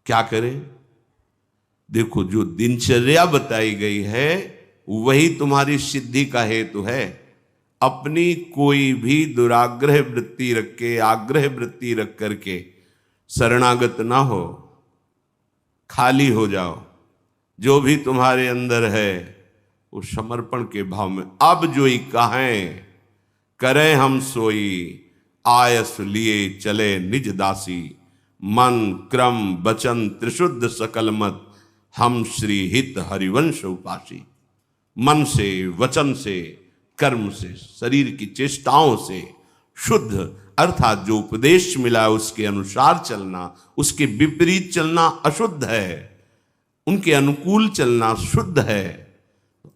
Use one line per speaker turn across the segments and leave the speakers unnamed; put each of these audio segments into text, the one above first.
क्या करें? देखो, जो दिनचर्या बताई गई है वही तुम्हारी सिद्धि का हेतु है। अपनी कोई भी दुराग्रह वृत्ति रख के, आग्रह वृत्ति रख करके शरणागत ना हो, खाली हो जाओ। जो भी तुम्हारे अंदर है वो समर्पण के भाव में, अब जो ही कहें करें हम सोई, आयस लिए चले निज दासी, मन क्रम वचन त्रिशुद्ध सकल मत, हम श्री हित हरिवंश उपासी। मन से, वचन से, कर्म से, शरीर की चेष्टाओं से शुद्ध, अर्थात जो उपदेश मिला उसके अनुसार चलना, उसके विपरीत चलना अशुद्ध है, उनके अनुकूल चलना शुद्ध है।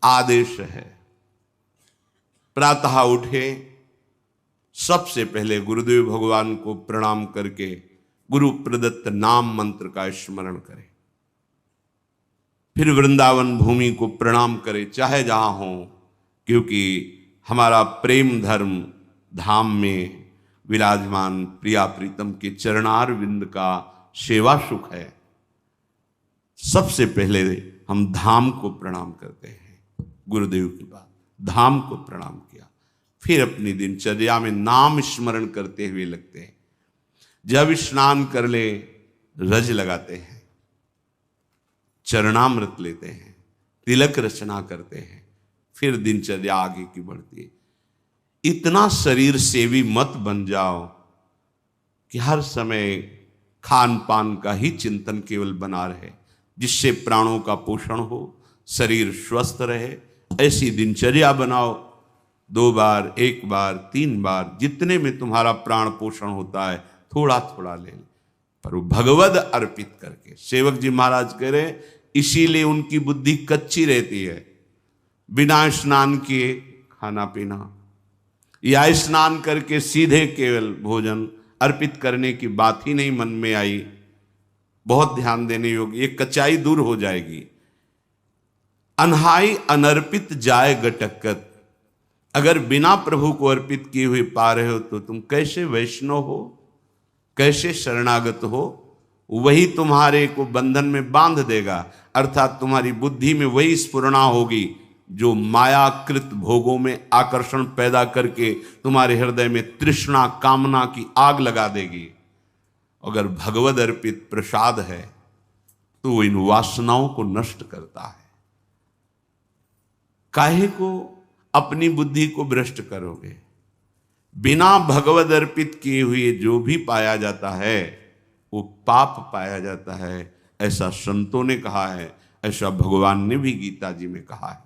आदेश है, प्रातः उठे, सबसे पहले गुरुदेव भगवान को प्रणाम करके गुरु प्रदत्त नाम मंत्र का स्मरण करें। फिर वृंदावन भूमि को प्रणाम करें, चाहे जहां हो, क्योंकि हमारा प्रेम धर्म धाम में विराजमान प्रिया प्रीतम के चरणार विंद का सेवा सुख है। सबसे पहले हम धाम को प्रणाम करते हैं। गुरुदेव की बात, धाम को प्रणाम किया, फिर अपनी दिनचर्या में नाम स्मरण करते हुए लगते हैं। जब स्नान कर ले रज लगाते हैं, चरणामृत लेते हैं, तिलक रचना करते हैं, फिर दिनचर्या आगे की बढ़ती है। इतना शरीर सेवी मत बन जाओ कि हर समय खान पान का ही चिंतन केवल बना रहे, जिससे प्राणों का पोषण हो, शरीर स्वस्थ रहे। ऐसी दिनचर्या बनाओ, 2 बार, 1 बार, 3 बार, जितने में तुम्हारा प्राण पोषण होता है थोड़ा थोड़ा ले, पर वो भगवद अर्पित करके। सेवक जी महाराज कह रहे, इसीलिए उनकी बुद्धि कच्ची रहती है। बिना स्नान किए खाना पीना, या स्नान करके सीधे केवल भोजन अर्पित करने की बात ही नहीं मन में आई। बहुत ध्यान देने योग्य, ये कच्चाई दूर हो जाएगी। अनहाई अनर्पित जाए गटकत, अगर बिना प्रभु को अर्पित किए हुए पा रहे हो तो तुम कैसे वैष्णव हो, कैसे शरणागत हो? वही तुम्हारे को बंधन में बांध देगा, अर्थात तुम्हारी बुद्धि में वही स्फुरणा होगी जो मायाकृत भोगों में आकर्षण पैदा करके तुम्हारे हृदय में तृष्णा कामना की आग लगा देगी। अगर भगवद अर्पित प्रसाद है तो इन वासनाओं को नष्ट करता है। काहे को अपनी बुद्धि को भ्रष्ट करोगे? बिना भगवद अर्पित किए हुए जो भी पाया जाता है वो पाप पाया जाता है, ऐसा संतों ने कहा है, ऐसा भगवान ने भी गीता जी में कहा है।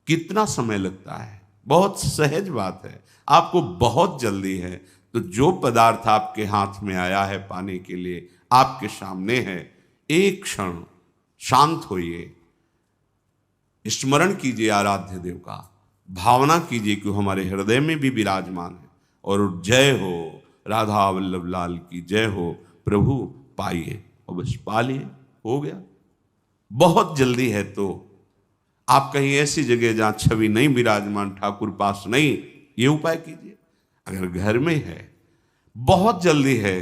कितना समय लगता है? बहुत सहज बात है। आपको बहुत जल्दी है तो जो पदार्थ आपके हाथ में आया है पाने के लिए, आपके सामने है, एक क्षण शांत होइए, स्मरण कीजिए आराध्य देव का, भावना कीजिए कि हमारे हृदय में भी विराजमान है, और जय हो राधा वल्लभ लाल की जय हो, प्रभु पाइए, और बस पा लिए, हो गया। बहुत जल्दी है तो आप कहीं ऐसी जगह जहां छवि नहीं विराजमान, ठाकुर पास नहीं, ये उपाय कीजिए। अगर घर में है, बहुत जल्दी है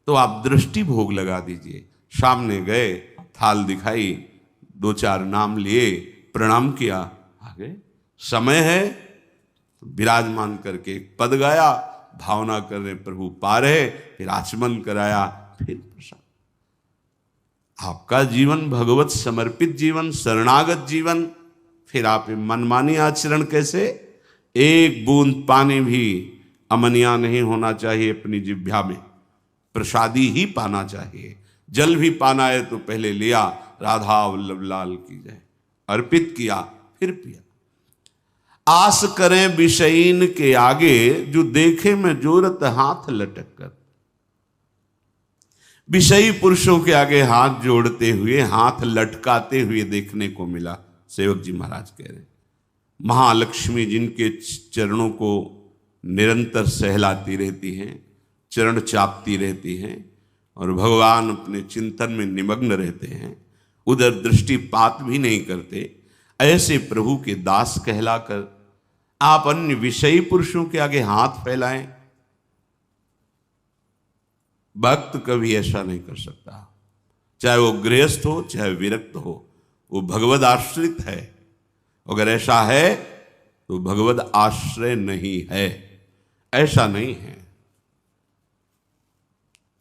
तो आप दृष्टि भोग लगा दीजिए। सामने गए, थाल दिखाई, 2-4 नाम लिए, प्रणाम किया, आ गए। समय है तो विराजमान करके एक पद गाया, भावना कर रहे प्रभु पा रहे, फिर आचमन कराया, फिर प्रसाद। आपका जीवन भगवत समर्पित जीवन, शरणागत जीवन। फिर आप मनमानी आचरण कैसे? एक बूंद पानी भी अमनिया नहीं होना चाहिए अपनी जिह्वा में, प्रसादी ही पाना चाहिए। जल भी पाना है तो पहले लिया, राधा वल्लभ लाल की जय, अर्पित किया, फिर पिया। आस करें विषयीन के आगे, जो देखे में जोरत हाथ लटक कर। विषयी पुरुषों के आगे हाथ जोड़ते हुए, हाथ लटकाते हुए देखने को मिला। सेवक जी महाराज कह रहे, महालक्ष्मी जिनके चरणों को निरंतर सहलाती रहती हैं, चरण चापती रहती हैं, और भगवान अपने चिंतन में निमग्न रहते हैं, उधर दृष्टिपात भी नहीं करते, ऐसे प्रभु के दास कहलाकर आप अन्य विषयी पुरुषों के आगे हाथ फैलाएं? भक्त कभी ऐसा नहीं कर सकता। चाहे वो गृहस्थ हो चाहे विरक्त हो, वो भगवद आश्रित है। अगर ऐसा है तो भगवद आश्रय नहीं है, ऐसा नहीं है।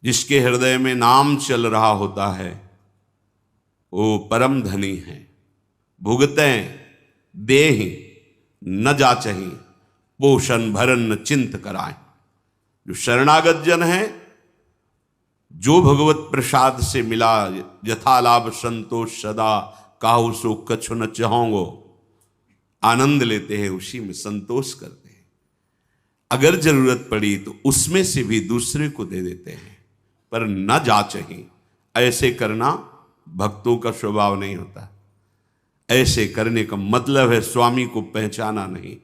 जिसके हृदय में नाम चल रहा होता है वो परम धनी है। भुगतें देहि न जाचहि, पोषण भरन न चिंत कराएं। जो शरणागत जन है, जो भगवत प्रसाद से मिला, यथा लाभ संतोष सदा, काहू सो कछु न चाहोगो, आनंद लेते हैं, उसी में संतोष करते हैं। अगर जरूरत पड़ी तो उसमें से भी दूसरे को दे देते हैं, पर न जाचहि। ऐसे करना भक्तों का स्वभाव नहीं होता। ऐसे करने का मतलब है स्वामी को पहचाना नहीं।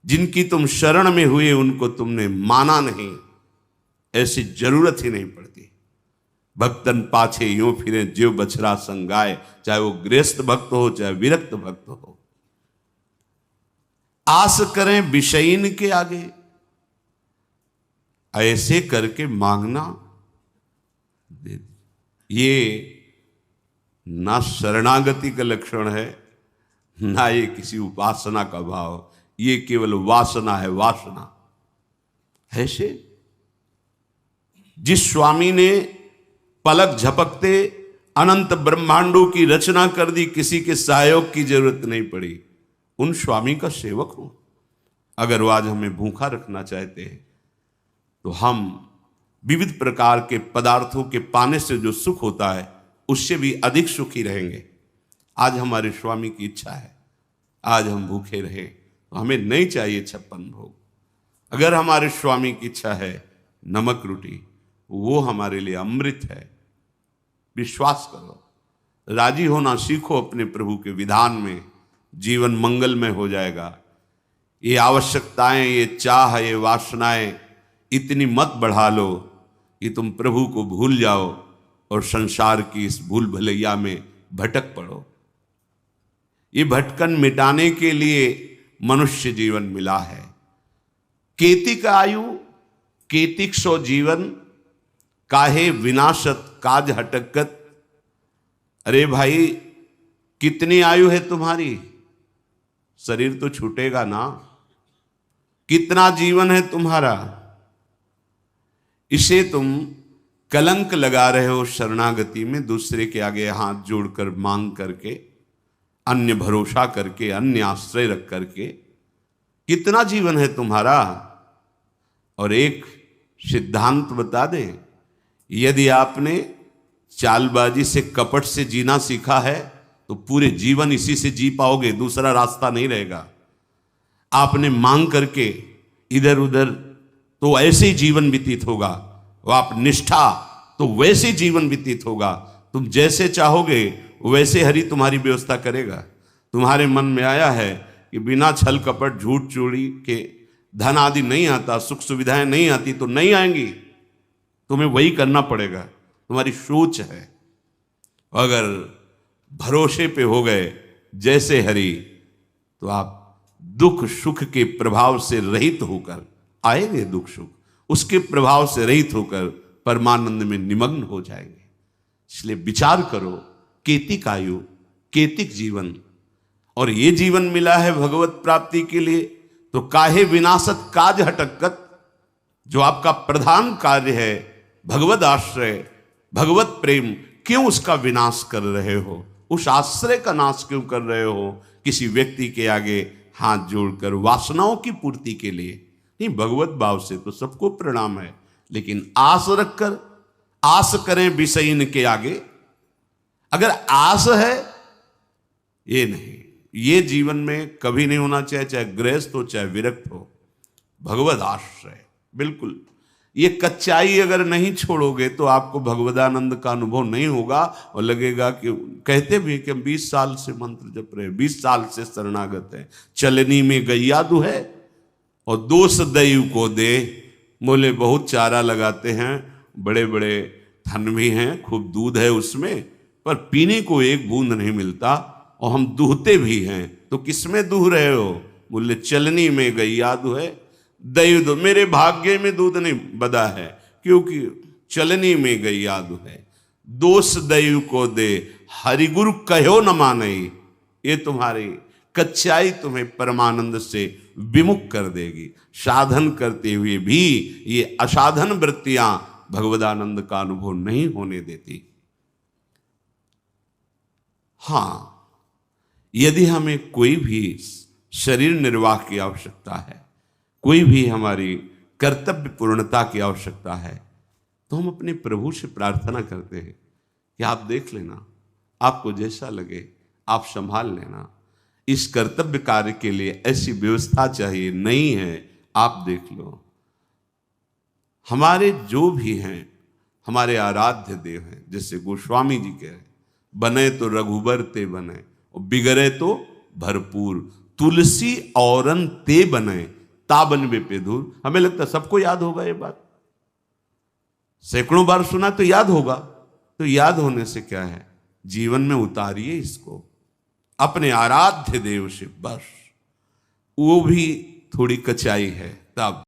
जिनकी तुम शरण में हुए उनको तुमने माना नहीं, ऐसी जरूरत ही नहीं पड़ती। भक्तन पाछे यूं फिरे ज्यों बछड़ा संगाए, चाहे वो गृहस्थ भक्त हो चाहे विरक्त भक्त हो। आस करें विषयीन के आगे, ऐसे करके मांगना दे। ये ना शरणागति का लक्षण है, ना ये किसी उपासना का भाव, ये केवल वासना है, वासना। ऐसे जिस स्वामी ने पलक झपकते अनंत ब्रह्मांडों की रचना कर दी, किसी के सहयोग की जरूरत नहीं पड़ी, उन स्वामी का सेवक हूं। अगर वो आज हमें भूखा रखना चाहते हैं तो हम विविध प्रकार के पदार्थों के पाने से जो सुख होता है उससे भी अधिक सुखी रहेंगे। आज हमारे स्वामी की इच्छा है आज हम भूखे रहे, तो हमें नहीं चाहिए 56 भोग। अगर हमारे स्वामी की इच्छा है नमक रोटी, वो हमारे लिए अमृत है। विश्वास करो, राजी होना सीखो अपने प्रभु के विधान में, जीवन मंगलमय हो जाएगा। ये आवश्यकताएं, ये चाह, ये वासनाएं इतनी मत बढ़ा लो कि तुम प्रभु को भूल जाओ और संसार की इस भूल भलैया में भटक पड़ो। ये भटकन मिटाने के लिए मनुष्य जीवन मिला है। केतिक आयु केतिक सो जीवन, काहे विनाशत काज हटकत। अरे भाई, कितनी आयु है तुम्हारी? शरीर तो छूटेगा ना। कितना जीवन है तुम्हारा? इसे तुम कलंक लगा रहे हो शरणागति में, दूसरे के आगे हाथ जोड़कर मांग करके, अन्य भरोसा करके, अन्य आश्रय रख करके। कितना जीवन है तुम्हारा? और एक सिद्धांत बता दें, यदि आपने चालबाजी से, कपट से जीना सीखा है तो पूरे जीवन इसी से जी पाओगे, दूसरा रास्ता नहीं रहेगा। आपने मांग करके इधर उधर, तो ऐसे ही जीवन व्यतीत होगा। वो आप निष्ठा, तो वैसे जीवन व्यतीत होगा। तुम जैसे चाहोगे वैसे हरि तुम्हारी व्यवस्था करेगा। तुम्हारे मन में आया है कि बिना छल कपट झूठ चोरी के धन आदि नहीं आता, सुख सुविधाएं नहीं आती, तो नहीं आएंगी, तुम्हें वही करना पड़ेगा। तुम्हारी सोच है। अगर भरोसे पे हो गए जैसे हरि, तो आप दुख सुख के प्रभाव से रहित होकर आएंगे, दुख सुख उसके प्रभाव से रहित होकर परमानंद में निमग्न हो जाएंगे। इसलिए विचार करो, केतिक आयु केतिक जीवन, और ये जीवन मिला है भगवत प्राप्ति के लिए, तो काहे विनाशत काज हटकत। जो आपका प्रधान कार्य है भगवत आश्रय, भगवत प्रेम, क्यों उसका विनाश कर रहे हो? उस आश्रय का नाश क्यों कर रहे हो? किसी व्यक्ति के आगे हाथ जोड़कर वासनाओं की पूर्ति के लिए नहीं। भगवत भाव से तो सबको प्रणाम है, लेकिन आस रखकर, आस करें विषयीन के आगे। अगर आस है, ये नहीं, ये जीवन में कभी नहीं होना चाहिए, चाहे गृहस्थ हो चाहे विरक्त हो। भगवत आश्रय बिल्कुल। ये कच्चाई अगर नहीं छोड़ोगे तो आपको भगवदानंद का अनुभव नहीं होगा, और लगेगा कि कहते भी कि हम 20 साल से मंत्र जप रहे, 20 साल से शरणागत है, चलनी में गैया दुहै और दोष दैव को दे। बोले बहुत चारा लगाते हैं, बड़े बड़े थन भी हैं, खूब दूध है उसमें, पर पीने को एक बूंद नहीं मिलता, और हम दूहते भी हैं, तो किसमें दूह रहे हो? बोले चलनी में गैया दुहै, दही दो। मेरे भाग्य में दूध नहीं बदा है, क्योंकि चलनी में गैया दुहै। दोष दैव को दे, हरिगुरु कहो न माने। ये तुम्हारी कच्चाई तुम्हें परमानंद से विमुख कर देगी। साधन करते हुए भी ये असाधन वृत्तियां भगवदानंद का अनुभव नहीं होने देती। हां, यदि हमें कोई भी शरीर निर्वाह की आवश्यकता है, कोई भी हमारी कर्तव्य पूर्णता की आवश्यकता है, तो हम अपने प्रभु से प्रार्थना करते हैं कि आप देख लेना, आपको जैसा लगे आप संभाल लेना। इस कर्तव्य कार्य के लिए ऐसी व्यवस्था चाहिए, नहीं है आप देख लो। हमारे जो भी हैं, हमारे आराध्य देव हैं, जैसे गोस्वामी जी कह रहे, बने तो रघुबर ते बने और बिगड़े तो भरपूर, तुलसी औरन ते बने ताबन वे पे दूर। हमें लगता है सबको याद होगा ये बात, सैकड़ों बार सुना तो याद होगा। तो याद होने से क्या है, जीवन में उतारिए इसको अपने आराध्य देव से, बस। वो भी थोड़ी कचाई है तब